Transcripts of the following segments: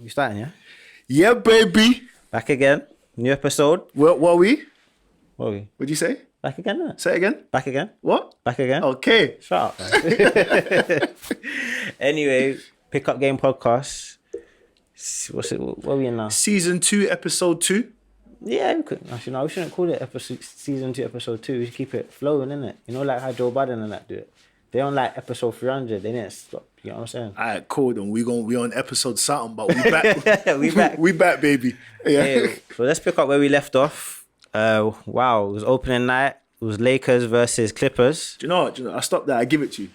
We starting, yeah? Yeah, baby. Back again. New episode. What are we? What are we? What'd you say? Back again, innit? Say it again. Back again? What? Back again? Okay. Shut up, man. Anyway, Pickup Game Podcast. What are we in now? Season 2, episode 2. Yeah, we could. Actually, no, we shouldn't call it season 2, episode 2. We should keep it flowing, innit? You know, like how Joe Biden and that do it. They on like episode 300. They didn't stop. You know what I'm saying? Alright, cool. Then we on episode something, but we back. We back. We back, baby. Yeah. Hey, so let's pick up where we left off. Wow, it was opening night. It was Lakers versus Clippers. Do you know what? I stopped that. I give it to you.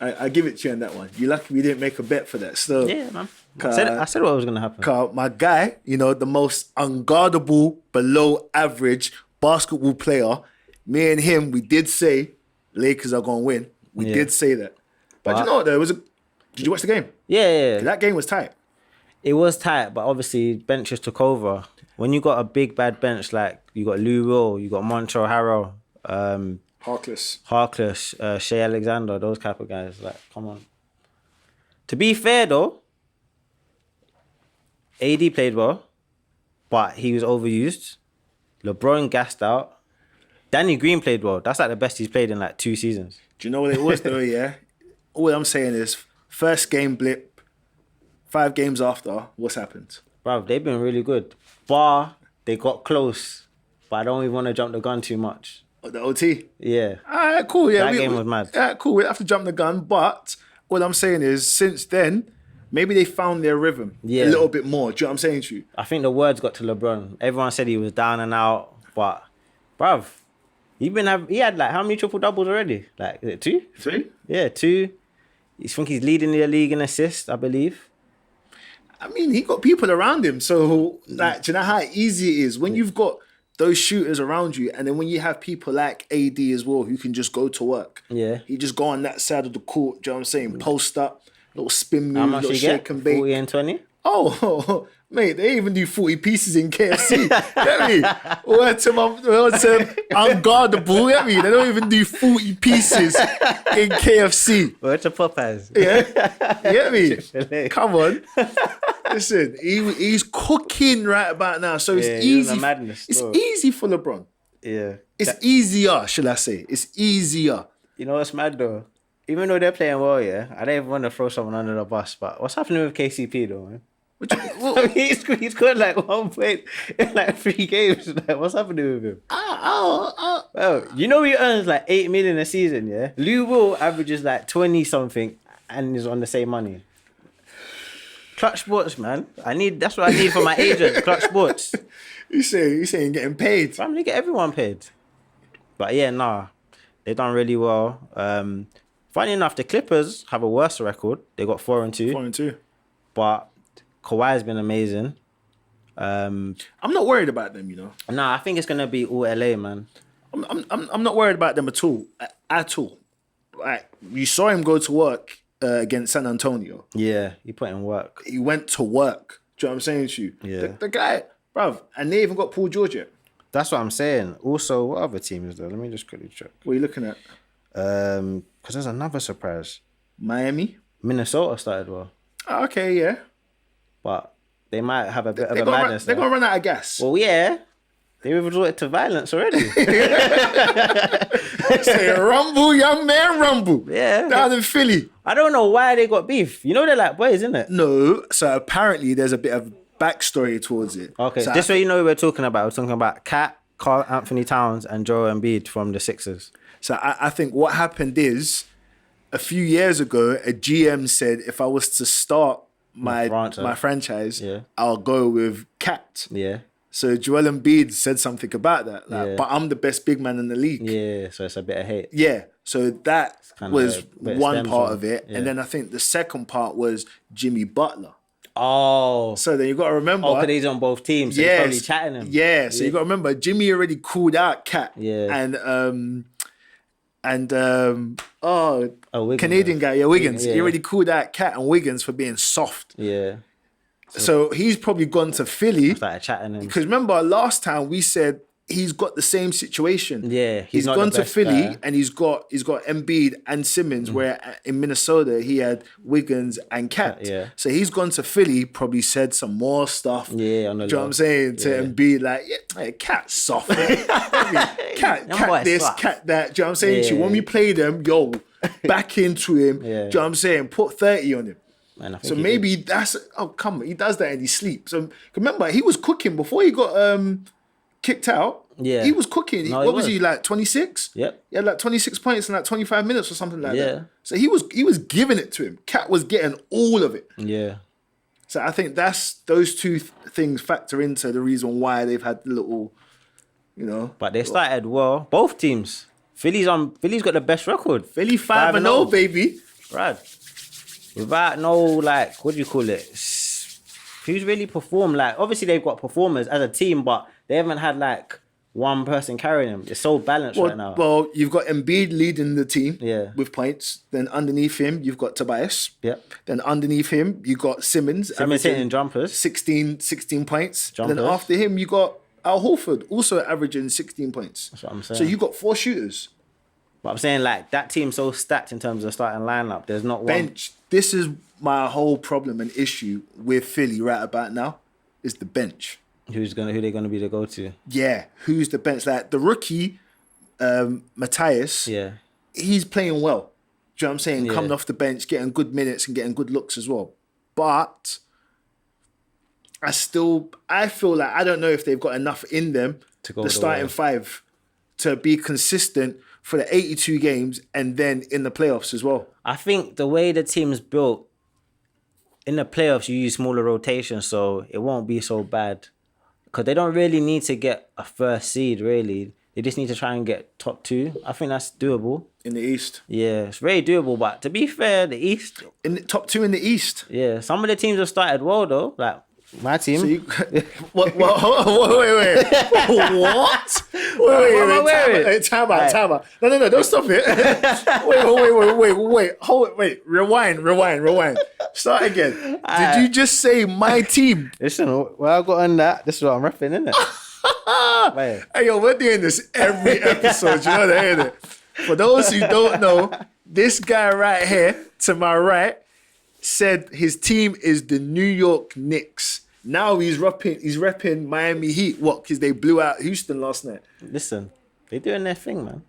I give it to you on that one. You're lucky we didn't make a bet for that. So Yeah, man. I said what was gonna happen. my guy, you know, the most unguardable, below average basketball player. Me and him, we did say Lakers are gonna win. We did say that. But you know what? Did you watch the game? Yeah. That game was tight. It was tight, but obviously benches took over. When you got a big bad bench like you got Lou Will, you got Montrezl Harrell, Harkless, Shea Alexander, those type of guys. Like, come on. To be fair though, AD played well, but he was overused. LeBron gassed out. Danny Green played well. That's like the best he's played in like 2 seasons. Do you know what it was though? Yeah. All I'm saying is, first game blip, 5 games after, what's happened? Bruv, they've been really good. They got close, but I don't even want to jump the gun too much. Oh, the OT? Yeah. All right, cool. Yeah, That game was mad. All right, cool. We don't have to jump the gun, but all I'm saying is, since then, maybe they found their rhythm a little bit more. Do you know what I'm saying to you? I think the words got to LeBron. Everyone said he was down and out, but bruv, he had like how many triple doubles already? Like is it 2? 3? Yeah, 2. I think he's leading the league in assists, I believe. I mean, he got people around him. So, like, do you know how easy it is when you've got those shooters around you, and then when you have people like AD as well who can just go to work. Yeah. He just go on that side of the court. Do you know what I'm saying? Post up, little spin move, How much little he shake get? and bake. 40 and 20? Oh, mate, they even do 40 pieces in KFC. Get me? Word to unguardable, get me? They don't even do 40 pieces in KFC. Word to Popeyes. Yeah? Get me? Come on. Listen, he's cooking right about now. So it's easy. On a madness it's store. easy for LeBron. Yeah. It's easier, shall I say. It's easier. You know what's mad though? Even though they're playing well, yeah, I don't even want to throw someone under the bus, but what's happening with KCP though, man? I mean, he scored like 1 point in like 3 games. Like, what's happening with him? Well, you know he earns like 8 million a season, yeah? Lou Will averages like 20 something and is on the same money. Clutch Sports, man. That's what I need for my agent. Clutch Sports. You saying getting paid? Family get everyone paid. But yeah, nah. They've done really well. Funny enough, the Clippers have a worse record. They got 4-2. 4-2. But Kawhi's been amazing. I'm not worried about them, you know. Nah, I think it's gonna be all LA, man. I'm not worried about them at all. At all. Like, you saw him go to work against San Antonio. Yeah, he put in work. He went to work. Do you know what I'm saying to you? Yeah. The guy, bruv, and they even got Paul George yet. That's what I'm saying. Also, what other team is there? Let me just quickly check. What are you looking at? Because there's another surprise. Miami? Minnesota started well. Oh, okay, yeah. But they might have a bit of a madness. They're going to run out of gas. Well, yeah. They resorted to violence already. Say, rumble, young man, rumble. Yeah. Down in Philly. I don't know why they got beef. You know they're like boys, isn't it? No. So apparently there's a bit of backstory towards it. Okay. So This way you know what we're talking about. We're talking about Kat, Carl Anthony Towns, and Joel Embiid from the Sixers. So I think what happened is, a few years ago, a GM said if I was to start my franchise, I'll go with Kat. Yeah. So Joel Embiid said something about that. Like, but I'm the best big man in the league. Yeah, so it's a bit of hate. Yeah. So that was one part of it. Yeah. And then I think the second part was Jimmy Butler. Oh. So then you got to remember. Oh, because he's on both teams. So he's probably chatting him. Yeah. So you got to remember, Jimmy already called out Kat. Yeah. And Wiggins, Canadian guy, Wiggins. Yeah. He already called out Kat and Wiggins for being soft. Yeah. So he's probably gone to Philly. Started chatting him. Because remember, last time we said he's got the same situation. Yeah, he's not gone the to best Philly guy. and he's got Embiid and Simmons, where in Minnesota he had Wiggins and Cat. Yeah. So he's gone to Philly, probably said some more stuff. Yeah, on the Do you know low. what I'm saying? To Yeah. Embiid, like, yeah, hey, Cat soft. Cat boy this, soft. Cat that. Do you know what I'm saying? Yeah. When we play them, yo, back into him. Yeah. Do you know what I'm saying? Put 30 on him. Man, I think So he maybe did. that's come on, he does that in his sleep. So remember, he was cooking before he got kicked out. Yeah. He was cooking. No, What he was was. he, like 26? Yep. He had like 26 points in like 25 minutes or something like Yeah. that. So he was giving it to him. Cat was getting all of it. Yeah. So I think those two things factor into the reason why they've had the little, you know. But they started well. Both teams. Philly's got the best record. Philly 5-0, baby. Brad. Without no, like, what do you call it? Who's really performed? Like, obviously they've got performers as a team, but they haven't had like one person carrying them. It's so balanced right now. Well, you've got Embiid leading the team Yeah. with points. Then underneath him, you've got Tobias. Yep. Then underneath him, you got Simmons. Simmons averaging hitting jumpers. 16 points. And then Jumpers. after him, you got Al Horford, also averaging 16 points. That's what I'm saying. So you got 4 shooters. But I'm saying, like, that team's so stacked in terms of starting lineup. There's not one. Bench. This is my whole problem and issue with Philly right about now, is the bench. Who they gonna be the go-to? Yeah, who's the bench? Like the rookie, Matthias, Yeah. he's playing well. Do you know what I'm saying? Yeah. Coming off the bench, getting good minutes and getting good looks as well. But I feel like I don't know if they've got enough in them, To go the the starting way. 5, to be consistent for the 82 games and then in the playoffs as well. I think the way the team's built, in the playoffs, you use smaller rotations, so it won't be so bad. Because they don't really need to get a first seed, really. They just need to try and get top 2. I think that's doable. In the East. Yeah, it's very doable. But to be fair, the East, In the top 2 in the East. yeah, some of the teams have started well, though. Like, my team. So you, what? Wait. What? Wait. Time out. No. Don't stop it. Wait. Rewind. Start again. Did you just say my team? Listen, well, I got on that. This is what I'm repping, isn't it? Wait. Hey, yo, we're doing this every episode. You know that, ain't it? For those who don't know, this guy right here to my right said his team is the New York Knicks. Now he's repping Miami Heat. What? Because they blew out Houston last night. Listen, they doing their thing, man.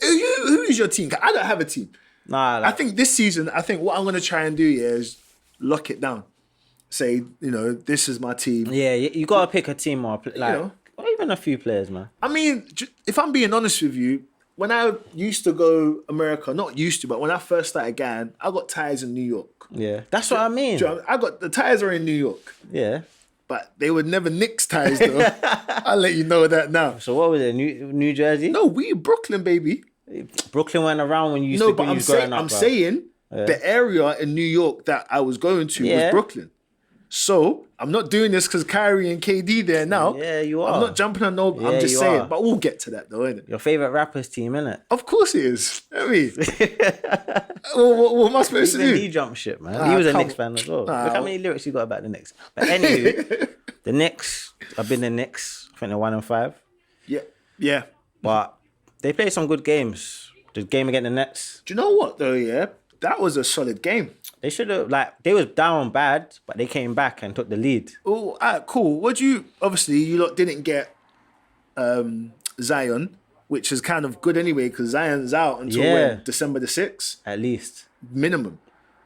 Who is your team? 'Cause I don't have a team. Nah, I like, think this season, what I'm going to try and do is lock it down. Say, this is my team. yeah, you got to pick a team or know. or even a few players, man. I mean, if I'm being honest with you, when I used to go America, not used to, but when I first started going, I got ties in New York. Yeah, that's what I mean. Do you know, I got the ties are in New York, Yeah. but they were never Knicks ties though. I'll let you know that now. So what was it? New Jersey? No, we Brooklyn, baby. Brooklyn went around when you used No, to but when you I'm was growing up. bro. saying the area in New York that I was going to Yeah. was Brooklyn. So I'm not doing this because Kyrie and KD there now. Yeah, you are. I'm not jumping on no. Yeah, I'm just you saying. are. But we'll get to that though, innit? Your favorite rappers team, innit? Of course it is. I mean, what am I supposed to Even do? he jumped ship, man. Nah, he was a come Knicks fan as well. Nah. Look how many lyrics you got about the Knicks. But anyway, the Knicks, I've been the Knicks. I think they're 1-5. Yeah. But they played some good games. The game against the Nets, Do you know what though? Yeah, that was a solid game. they should have, they was down bad, but they came back and took the lead. Oh, cool. Obviously you lot didn't get Zion, which is kind of good anyway because Zion's out until Yeah. when? December the 6th At least. minimum.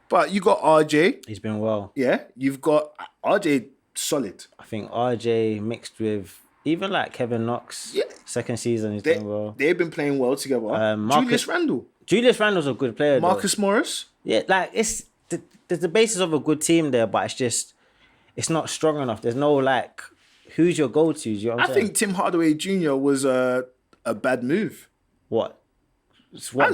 But you got RJ. He's been well. Yeah, you've got RJ solid. I think RJ mixed with even like Kevin Knox. Yeah. Second season, he's They, doing well. they've been playing well together. Julius Randle, Julius Randle's a good player. though. Marcus Morris. Yeah, like there's the basis of a good team there, but it's not strong enough. There's no like, who's your go-to? Do you know what I'm I saying? think Tim Hardaway Jr. was a bad move. What?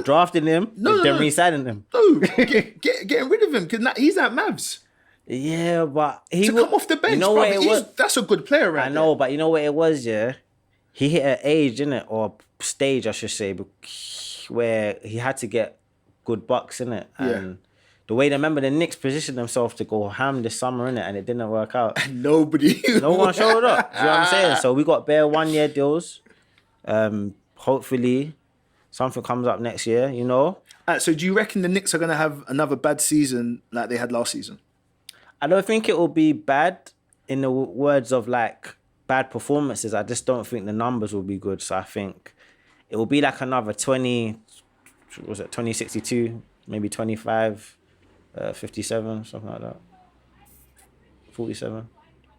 Drafting him? No, then no. re-signing him? No, getting rid of him because he's at Mavs Yeah, but he to come off the bench. You know bruv, what it was? That's a good player, right? I know, but you know what it was, yeah? He hit an age, innit? Or stage, I should say, where he had to get good bucks, innit? And the way remember the Knicks positioned themselves to go ham this summer in it, and it didn't work out. Nobody. No one showed up. Do you know what I'm saying? So we got bare 1 year deals. Hopefully, something comes up next year. You know. So do you reckon the Knicks are going to have another bad season like they had last season? I don't think it will be bad in the words of like bad performances. I just don't think the numbers will be good. So I think it will be like another 2062, maybe 25, 57, something like that. 47.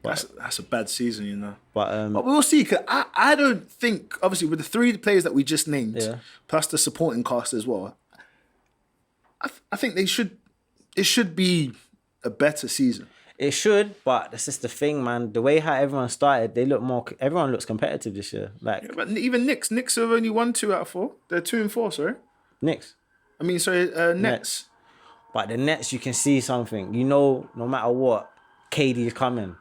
That's a bad season, you know. But we'll see. Cause I don't think, obviously, with the 3 players that we just named, plus the supporting cast as well, I think it should be a better season. It should, but that's just the thing, man. The way how everyone started, everyone looks competitive this year. Like, but even Knicks have only won 2 out of 4. They're 2-4, sorry. Nets. Nets. But the Nets, you can see something. You know, no matter what, KD is coming.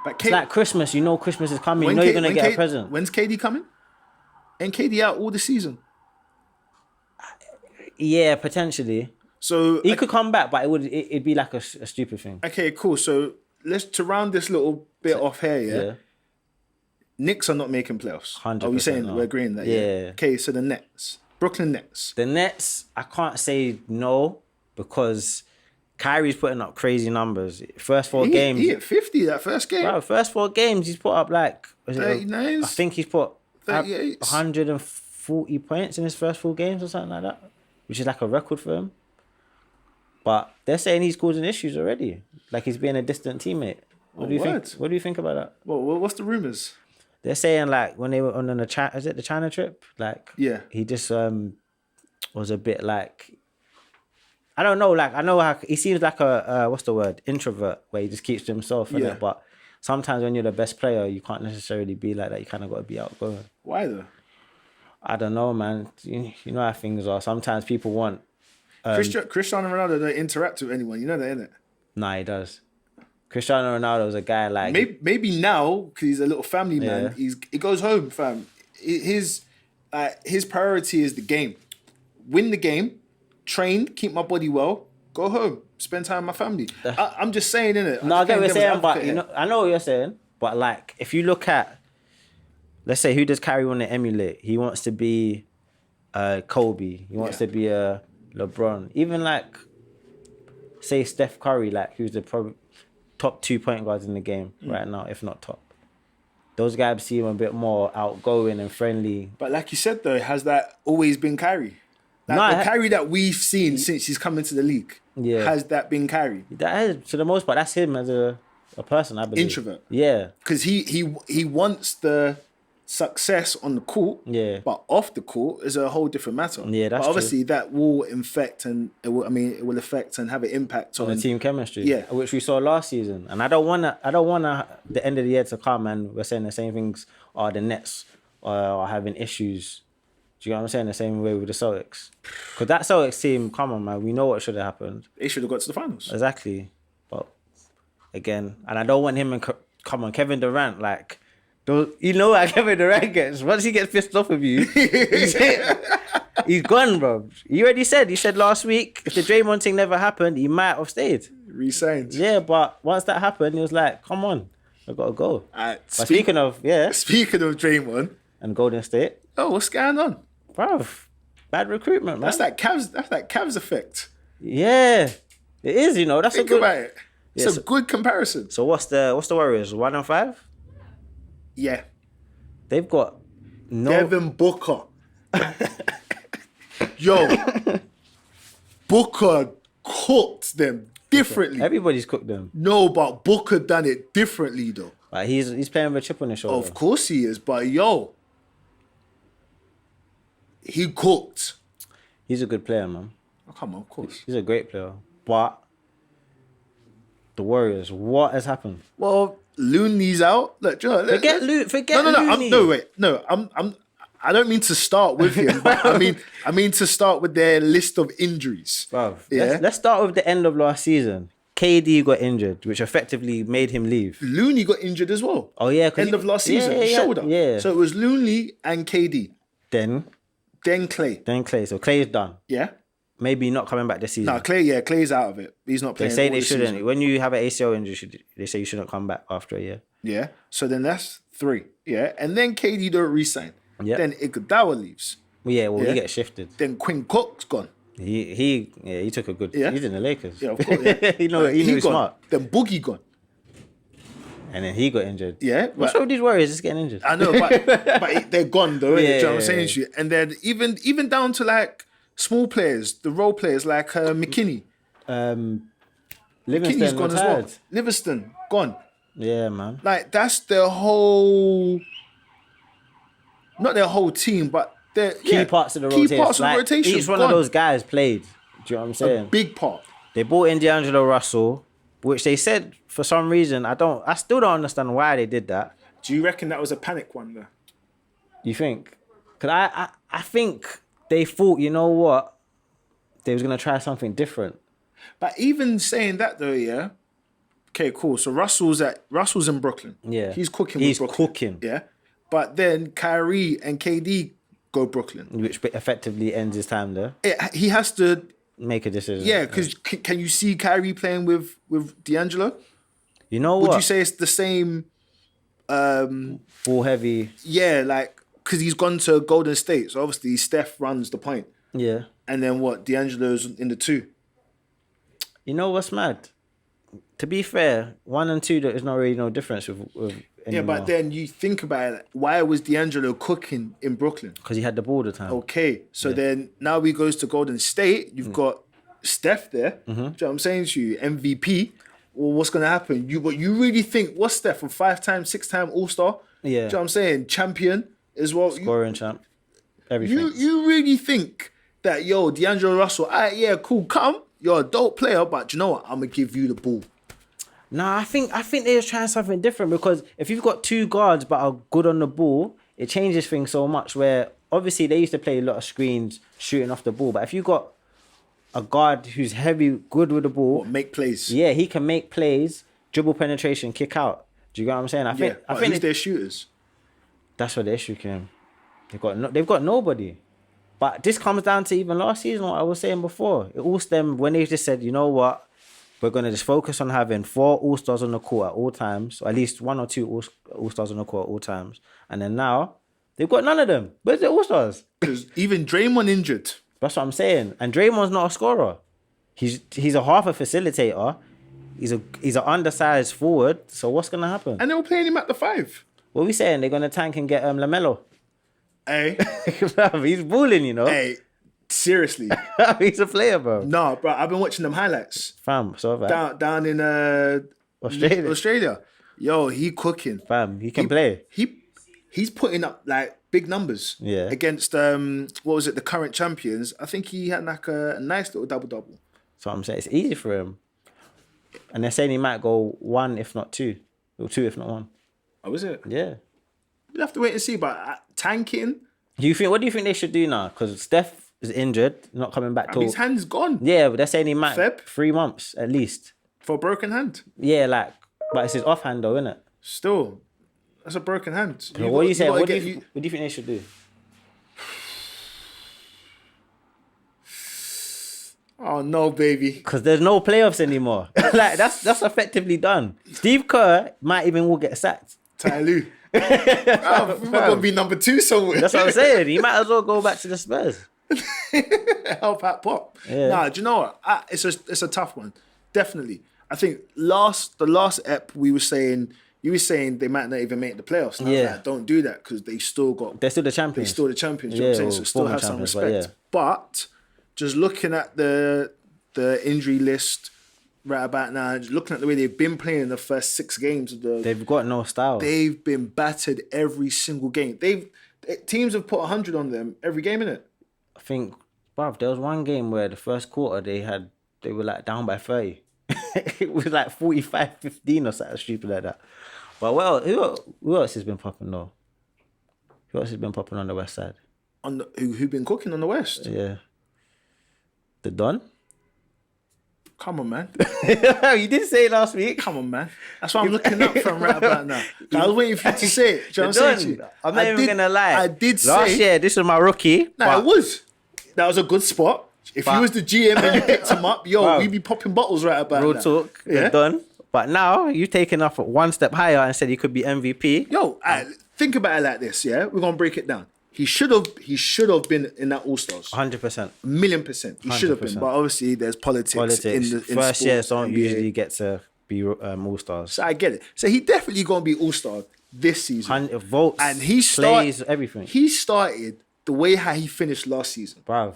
But It's like Christmas. You know Christmas is coming. You know you're going to get a present. When's KD coming? Ain't KD out all the season? Yeah, potentially. So he could come back, but it'd be like a stupid thing. Okay, cool. So to round this little bit off here, yeah? Knicks are not making playoffs. 100%. Are we saying we're agreeing that? Yeah. Okay, so the Nets. Brooklyn Nets. The Nets, I can't say no because Kyrie's putting up crazy numbers. First 4 games. He hit 50 that first game. Bro, first 4 games, he's put up like... 39s? I think he's put 38s. 140 points in his first 4 games or something like that, which is like a record for him. But they're saying he's causing issues already. Like he's being a distant teammate. What do you think? What do you think about that? Well, what's the rumors? They're saying like when they were on the China trip, like he just was a bit like, I don't know, like I know how he seems like a what's the word, introvert, where he just keeps to himself. Yeah. But sometimes when you're the best player, you can't necessarily be like that. You kind of got to be outgoing. Why though? I don't know, man. You know how things are. Sometimes people want. Cristiano Ronaldo don't interact with anyone. You know that, innit? Nah, he does. Cristiano Ronaldo is a guy like... Maybe now, because he's a little family man, he goes home, fam. His priority is the game. Win the game, train, keep my body well, go home, spend time with my family. I'm just saying, innit? No, I get what you're saying, but you know, I know what you're saying. But like, if you look at, let's say, who does Kyrie want to emulate? He wants to be Kobe. He wants to be a LeBron. Even like, say Steph Curry, like who's the probably top 2 point guards in the game right now, if not top. Those guys seem a bit more outgoing and friendly. But like you said though, has that always been Kyrie? Like the Kyrie that we've seen since he's come into the league, has that been Kyrie? That is, to the most part, that's him as a person, I believe. Introvert. Yeah. Because he wants the success on the court, but off the court is a whole different matter. Yeah, that's but obviously that will affect and it will affect and have an impact on the team chemistry. Yeah, which we saw last season. And I don't wanna the end of the year to come and we're saying the same things. The Nets are having issues. Do you know what I'm saying? The same way with the Celtics. Because that Celtics team, come on, man, we know what should have happened. They should have got to the finals. Exactly. But again, and I don't want him and Kevin Durant, like. You know how Kevin Durant gets. Once he gets pissed off with you, he's gone, bro. He already said. He said last week, if the Draymond thing never happened, he might have stayed. Re-signed. Yeah, but once that happened, he was like, come on, I got to go. But speaking of Draymond. And Golden State. Oh, what's going on? Bro, bad recruitment, man. That's that Cavs effect. Yeah, it is, you know. Think about it. It's a good comparison. So what's the Warriors? 1-5? Yeah. They've got Devin Booker. Yo. Booker cooked them differently. Everybody's cooked them. No, but Booker done it differently though. Like he's playing with a chip on his shoulder. Of course he is, but yo. He cooked. He's a good player, man. Oh, come on, of course. He's a great player. But the Warriors, what has happened? Well, Looney's out. Look, Joe, forget Looney. I don't mean to start with him, but I mean to start with their list of injuries. Bro, let's start with the end of last season. KD got injured, which effectively made him leave. Looney got injured as well. Oh yeah, end of last season, shoulder. Yeah. So it was Looney and KD. Then Clay. So Clay's done. Yeah. maybe not coming back this season. No, Clay's out of it. He's not They playing. say all they this shouldn't. season. When you have an ACL injury, they say you shouldn't come back after a year. Yeah. So then that's 3. Yeah. And then KD don't resign. Yeah. Then Iguodala leaves. Well, Yeah. he gets shifted. Then Quinn Cook's gone. He took a good. Yeah. He's in the Lakers. Yeah, of course. Yeah. he knew he's gone. smart. Then Boogie gone. And then he got injured. Yeah. What's wrong with these Warriors? Just getting injured. I know, but they're gone though. Yeah, you know what I'm saying yeah. to you? And then even down to like small players, the role players like McKinney. McKinney's Livingston gone retired. as well. Livingston gone. Yeah, man. Like that's their whole, not their whole team, but their Key parts of the rotation. Key parts of the rotation. Each one gone. of those guys played. Do you know what I'm saying? Big part. They brought in D'Angelo Russell, which they said for some reason I still don't understand why they did that. Do you reckon that was a panic one though? You think? Because I think they thought, you know what, they was gonna try something different. But even saying that though, yeah. Okay, cool. So Russell's in Brooklyn. Yeah. He's cooking. He's with Brooklyn. cooking. Yeah. But then Kyrie and KD go Brooklyn. Which effectively ends his time there. He has to. Make a decision. Yeah, because can you see Kyrie playing with D'Angelo? You know what? Would you say it's the same? Full heavy. Yeah, like because he's gone to Golden State, so obviously Steph runs the point, Yeah. and then what? D'Angelo's in the 2. You know what's mad? To be fair, 1 and 2 there's not really no difference with Yeah, but then you think about it. Why was D'Angelo cooking in Brooklyn? because he had the ball all the time. Okay, so then now he goes to Golden State. You've got Steph there. Do you know what I'm saying to you? MVP. Well, what's gonna happen? You really think what's Steph, a 5-time, 6-time All-Star? Yeah. Do you know what I'm saying? Champion as well. Scoring champ. Everything. You really think that D'Angelo Russell? Alright, yeah, cool. Come, you're a dope player, but you know what? I'm gonna give you the ball. Nah, I think they was trying something different because if you've got 2 guards but are good on the ball, it changes things so much. Where obviously they used to play a lot of screens, shooting off the ball, but if you got a guard who's heavy, good with the ball, Make plays. yeah, he can make plays, dribble penetration, kick out. Do you get what I'm saying? I think who's their shooters? that's where the issue came. They've got nobody. But this comes down to even last season, what I was saying before. It all stemmed when they just said, you know what, we're going to just focus on having 4 All-Stars on the court at all times, or at least 1 or 2 All-Stars on the court at all times. And then now, they've got none of them. Where's the All-Stars? Because even Draymond injured. That's what I'm saying. And Draymond's not a scorer. He's a half a facilitator. He's an undersized forward. So what's going to happen? And they were playing him at the 5. What are we saying? They're going to tank and get LaMelo. Hey, He's balling, you know. hey, seriously. He's a player, bro. No, bro, I've been watching them highlights. Fam, so bad. Down in Australia. Yo, he cooking. Fam, he can play. He's putting up like big numbers. Yeah. Against what was it, the current champions? I think he had like a nice little double. So I'm saying it's easy for him. And they're saying he might go 1 if not 2. Or 2 if not 1. Oh, is it? Yeah. We'll have to wait and see. But tanking, What do you think they should do now? Because Steph is injured, not coming back till his hand's gone yeah, but they're saying he might Feb? 3 months at least. for a broken hand. Yeah, like, but it's his offhand though, isn't it? Still, that's a broken hand. What are you saying? gotta What do get- you think they should do? Oh no, baby. Because there's no playoffs anymore. Like that's effectively done. Steve Kerr might even will get sacked. Ty Lue. Oh, we're gonna be number 2 somewhere. That's what I'm saying. He might as well go back to the Spurs. Help out Pop. Yeah. Nah, do you know what? It's a tough one. Definitely. I think the last ep you were saying they might not even make the playoffs. And I was Yeah. like, don't do that because they still They're still the champions. the champions. You know what I'm saying? So or still former have some champions, respect. But just looking at the injury list right about now, just looking at the way they've been playing in the first 6 games of the They've got no style. they've been battered every single game. Teams have put 100 on them every game, innit? I think, bruv, there was one game where the first quarter they were like down by 30. It was like 45-15 or something stupid like that. But well, who else has been popping though? Who else has been popping on the west side? On who been cooking on the West? Yeah. The Don? Come on, man. You did say it last week. Come on, man. That's what I'm looking up from right about now. I was waiting for you to say it. Do you know what I'm saying to you? I'm not even gonna lie. I did last say year, this was my rookie. Nah, it was. That was a good spot. Do If you was the GM and you picked him up, yo, Wow. we'd be popping bottles right about Real that. talk, Yeah. you're done. But now you've taken off one step higher and said he could be MVP. Yo, think about it like this, yeah? We're gonna break it down. He should have been in that All-Stars. 100%. 1,000,000%. He should have been. 100%. But obviously there's politics in the in First years sports, don't NBA. usually get to be all-stars. So I get it. So he definitely gonna be All-Star this season. Votes, And he plays, everything. He started the way how he finished last season. Bruv,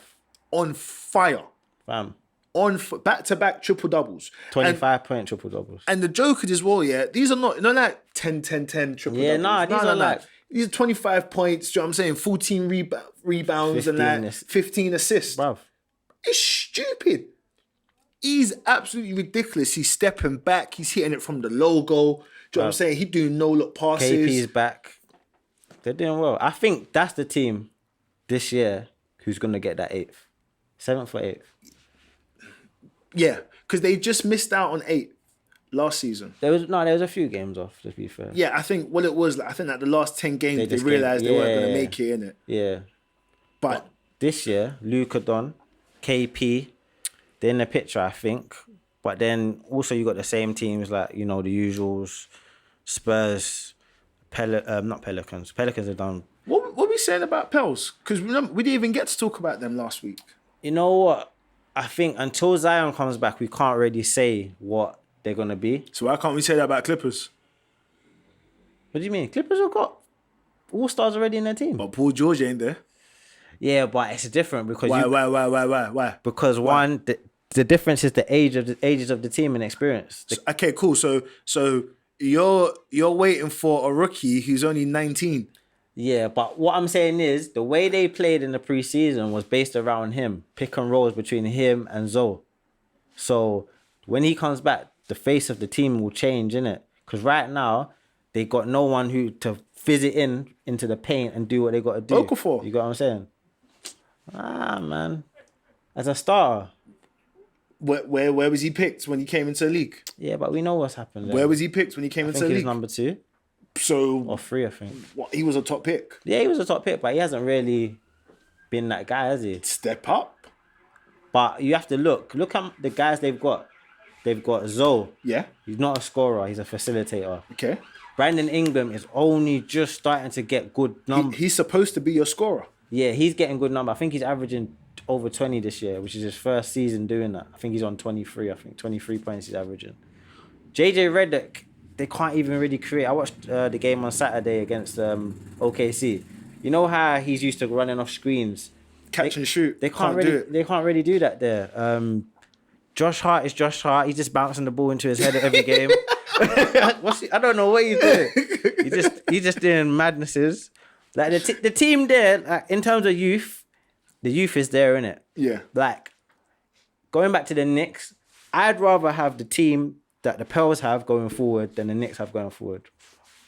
On fire. fam. Back-to-back triple doubles. 25-point triple doubles. And the jokers as well, yeah. These are not like 10, 10, 10 triple Yeah, doubles. nah, these are like- These are 25 points, do you know what I'm saying? 14 rebounds and 15 like 15 assists. Bruv. It's stupid. He's absolutely ridiculous. He's stepping back. He's hitting it from the logo. Do you know what I'm saying? He doing no-look passes. KP's back. They're doing well. I think that's the team this year who's going to get that 8th. 7th or 8th. Yeah, because they just missed out on 8 last season. There was a few games off, to be fair. Yeah, I think what it was, like, I think that the last 10 games, they just realised they weren't going to yeah. make it, innit? Yeah. But This year, Luka Don, KP, they're in the picture, I think. But then also you got the same teams like, the usuals, Spurs, not Pelicans. Pelicans are done. what we saying about Pels? Because we didn't even get to talk about them last week. You know what? I think until Zion comes back, we can't really say what they're going to be. So why can't we say that about Clippers? What do you mean? Clippers have got all-stars already in their team. But Paul George ain't there. Yeah, but it's different because Why? Because one, the difference is the ages of the team and experience. Okay, cool. So you're waiting for a rookie who's only 19. Yeah, but what I'm saying is the way they played in the preseason was based around him, pick and rolls between him and Zoe. So when he comes back, the face of the team will change, innit? Because right now they got no one who to fizz it into the paint and do what they got to do. Okafor. You got what I'm saying? Man, as a starter. Where was he picked when he came into the league? Yeah, but we know what's happened there. Where was he picked when he came I into think the he was league? number 2 So or 3, I think. what? He was a top pick. Yeah, he was a top pick, but he hasn't really been that guy, has he? Step up. But you have to look at the guys they've got. They've got Zoe. Yeah. He's not a scorer. He's a facilitator. Okay. Brandon Ingram is only just starting to get good numbers. He's supposed to be your scorer. Yeah, he's getting good numbers. I think he's averaging over 20 this year, which is his first season doing that. I think he's on 23. I think 23 points he's averaging. JJ Redick, they can't even really create. I watched the game on Saturday against OKC. You know how he's used to running off screens? Catch and shoot. They can't do really. it. They can't really do that there. Josh Hart is Josh Hart. He's just bouncing the ball into his head at every game. I don't know what he's doing. He's just doing madnesses. Like the team there, like, in terms of youth, the youth is there, innit? Yeah. Like going back to the Knicks, I'd rather have the team that the Pels have going forward than the Knicks have going forward.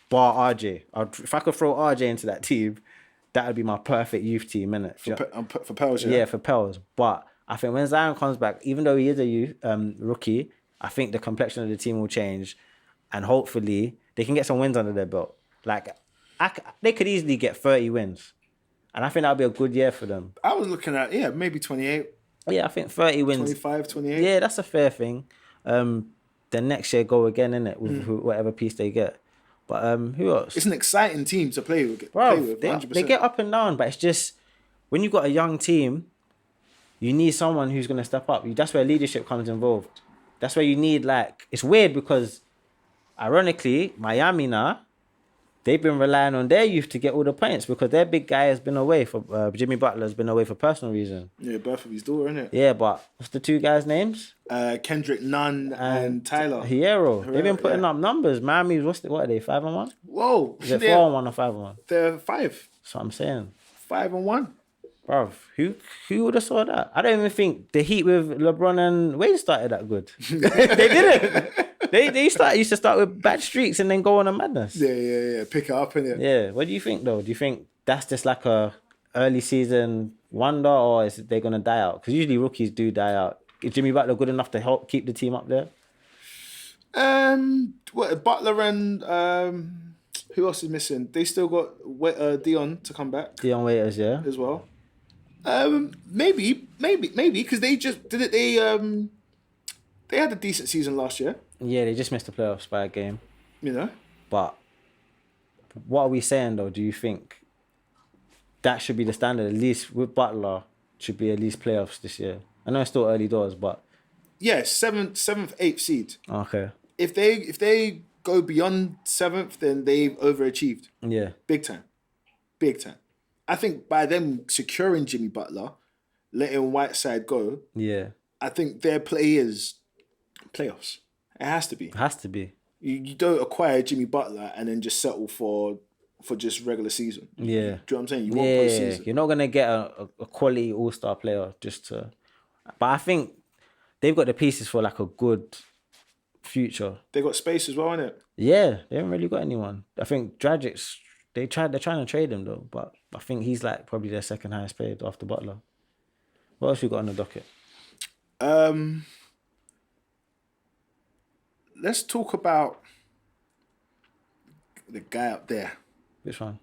Bar RJ. If I could throw RJ into that team, that would be my perfect youth team, innit? For Pels, yeah. Yeah, for Pels. But I think when Zion comes back, even though he is a youth rookie, I think the complexion of the team will change, and hopefully they can get some wins under their belt. Like they could easily get 30 wins, and I think that'll be a good year for them. I was looking at, maybe 28, Yeah, I think 30 wins. 25, 28. Yeah, that's a fair thing. Then next year go again, innit, with whatever piece they get. But who else? It's an exciting team to play with. Bro, 100%. they get up and down, but it's just when you got a young team, you need someone who's gonna step up. That's where leadership comes involved. That's where you need, like, it's weird because ironically, Miami now, they've been relying on their youth to get all the points because their big guy has been away for Jimmy Butler has been away for personal reasons. Yeah, birth of his daughter, innit? Yeah, but what's the two guys' names? Kendrick Nunn and Tyler. Hierro. They've been putting up numbers. Miami's what are they? 5-1? Whoa. Is it 4-1 or 5-1? They're 5. That's what I'm saying. 5-1. Bro, who would have saw that? I don't even think the Heat with LeBron and Wade started that good. They didn't. They used to start with bad streaks and then go on a madness. Yeah. Pick it up, innit? Yeah. What do you think though? Do you think that's just like a early season wonder, or is they gonna die out? Because usually rookies do die out. Is Jimmy Butler good enough to help keep the team up there? Butler and who else is missing? They still got Dion to come back Dion Waiters, yeah. as well. Maybe, because they just did it. They had a decent season last year. Yeah, they just missed the playoffs by a game. You know, But what are we saying though? Do you think that should be the standard? At least with Butler, should be at least playoffs this year. I know it's still early doors, but yeah, seventh, eighth seed. okay. If they go beyond seventh, then they've overachieved. Yeah. Big time. I think by them securing Jimmy Butler, letting Whiteside go, Yeah. I think their play is playoffs. It has to be. It has to be. You don't acquire Jimmy Butler and then just settle for just regular season. Yeah. Do you know what I'm saying? You want Yeah. postseason. You're not gonna get a quality all-star player just to. But I think they've got the pieces for like a good future. They got space as well, innit? Yeah, they haven't really got anyone. I think Dragic's they're trying to trade him though, but I think he's like probably their second highest paid after Butler. What else we got on the docket? Let's talk about the guy up there, Which one?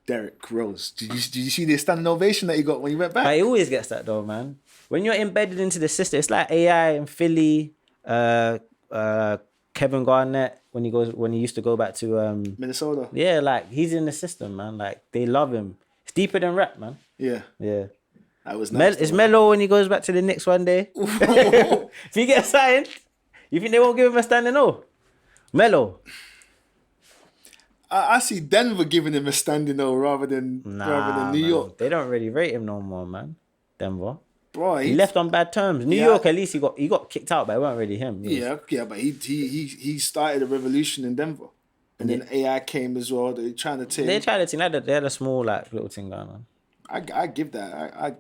Derrick Rose. Did you see the standing ovation that he got when he went back? But he always gets that though, man. When you're embedded into the system, it's like AI and Philly, Kevin Garnett when he used to go back to Minnesota. yeah, like he's in the system, man. Like they love him. It's deeper than rap, man. Yeah, Yeah. that was nice. It's Melo when he goes back to the Knicks one day. If he gets signed, you think they won't give him a standing O? Melo. I see Denver giving him a standing O rather than New man. York. They don't really rate him no more, man. Denver. Bro, He left on bad terms. New Yeah. York, at least he got kicked out, but it wasn't really him. Yeah, but he started a revolution in Denver, and then AI came as well. They're trying to take. They tried a thing. They had a small like little thing going on. I give that. I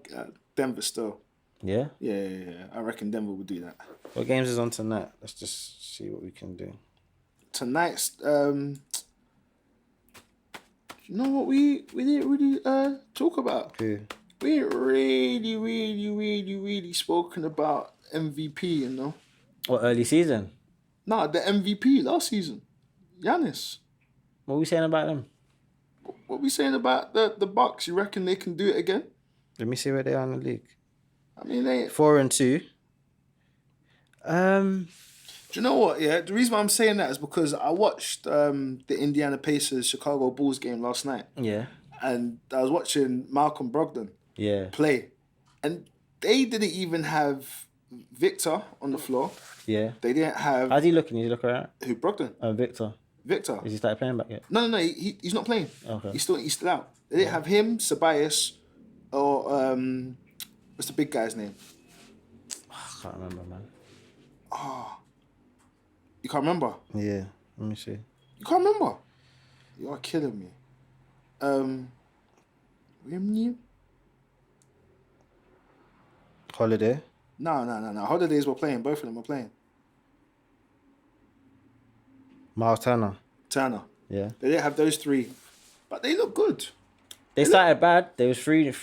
Denver still. Yeah. Yeah. I reckon Denver would do that. What games is on tonight? Let's just see what we can do. Tonight's you know what we didn't really talk about. Who? We ain't really spoken about MVP, you know. What early season? Nah, the MVP last season. Giannis. What are we saying about them? What we saying about the Bucks? You reckon they can do it again? Let me see where they are in the league. I mean, they. 4-2. Do you know what? Yeah, the reason why I'm saying that is because I watched the Indiana Pacers Chicago Bulls game last night, Yeah. and I was watching Malcolm Brogdon Yeah. play, and they didn't even have Victor on the floor. Yeah. They didn't have How's he looking? He look alright? who Brogdon, Victor. Victor. Has he started playing back yet? No, he's not playing. Okay. He's still out. They didn't have him, Ceballos, or what's the big guy's name? I can't remember, man. You can't remember. Yeah. Let me see. You can't remember. You are killing me. William? Holiday. No. Holidays were playing. Both of them were playing. Miles Turner. Turner. Yeah. They didn't have those three, but they look good. They started bad. They started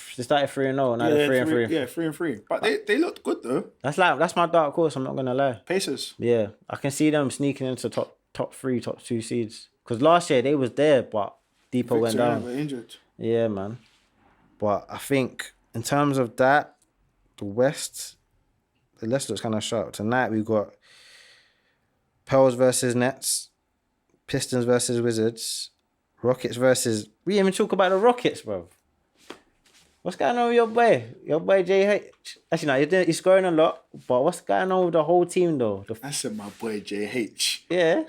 3-0. Now they're 3-3. Yeah, 3-3. But they looked good though. That's my dark horse. I'm not gonna lie. Pacers. Yeah, I can see them sneaking into top 3, top 2 seeds. Because last year they was there, but Depot went Victor down. were injured. Yeah, man. But I think in terms of that, the West looks kind of sharp. Tonight we got Pels versus Nets, Pistons versus Wizards, Rockets versus. We didn't even talk about the Rockets, bro. What's going on with your boy? Your boy JH. Actually, no, he's scoring a lot. But what's going on with the whole team though? I said my boy JH. Yeah,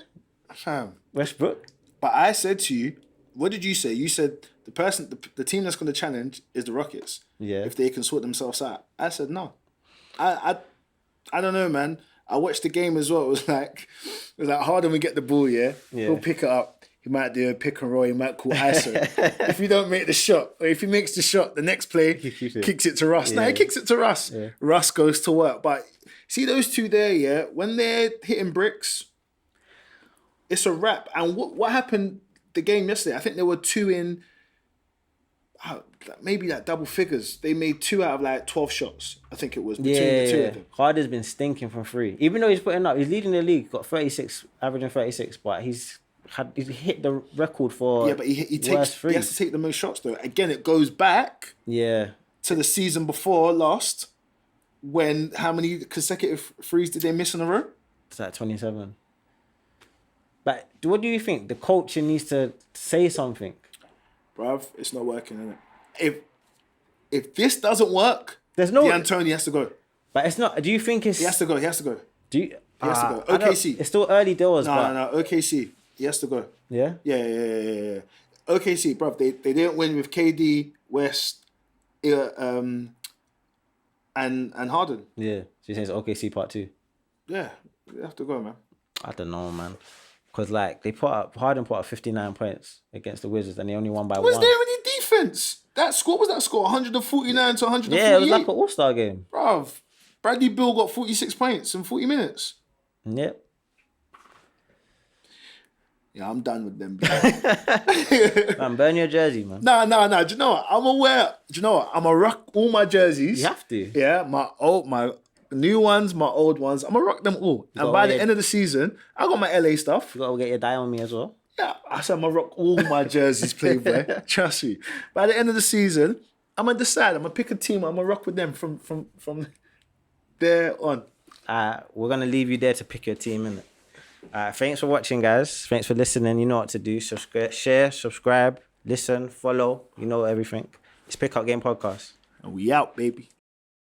Fam. Westbrook. But I said to you, what did you say? You said the team that's going to challenge is the Rockets. Yeah. If they can sort themselves out. I said no. I don't know, man. I watched the game as well. It was like Harden would get the ball, yeah? He'll pick it up. He might do a pick and roll. He might call ISO. If you don't make the shot, or if he makes the shot, the next play kicks it to Russ. No, he kicks it to Russ. Yeah. Russ goes to work. But see those two there, yeah? When they're hitting bricks, it's a wrap. And what happened the game yesterday? I think there were 2 in, maybe like double figures. They made 2 out of like 12 shots. I think it was between the two of them. Harden's been stinking from 3. Even though he's putting up, he's leading the league, got 36, averaging 36, but he's hit the record for Yeah, but he worst has to take the most shots though. Again, it goes back. Yeah. to the season before last, when how many consecutive threes did they miss in a row? It's like 27. But what do you think? The coaching needs to say something. Bruv, it's not working, innit? If this doesn't work, There's no. D'Antoni has to go. But it's not. Do you think it's? He has to go. Do you? He has to go. I don't- OKC. It's still early doors, but No. OKC. He has to go. yeah. Yeah. OKC, bruv, they didn't win with KD, West, and Harden. Yeah. She says OKC part 2. Yeah, they have to go, man. I don't know, man. Because like Harden put up 59 points against the Wizards, and they only won by Was 1. there any defense? What was that score? 149 to 148? Yeah, it was like an All-Star game. Bruv, Bradley Beal got 46 points in 40 minutes. Yep. Yeah, I'm done with them. Man, burn your jersey, man. Nah. Do you know what? I'm aware. Do you know what? I'm gonna rock all my jerseys. You have to. Yeah, my new ones, my old ones. I'm gonna rock them all. And by the end of the season, I got my LA stuff. You gotta get your die on me as well. Yeah, I said I'm gonna rock all my jerseys, Playboy. Trust me. By the end of the season, I'm gonna decide. I'm gonna pick a team. I'm gonna rock with them from there on. We're gonna leave you there to pick your team, innit? Thanks for watching, guys. Thanks for listening. You know what to do. Share, subscribe, listen, follow. You know everything. It's Pick Up Game Podcast. And we out, baby.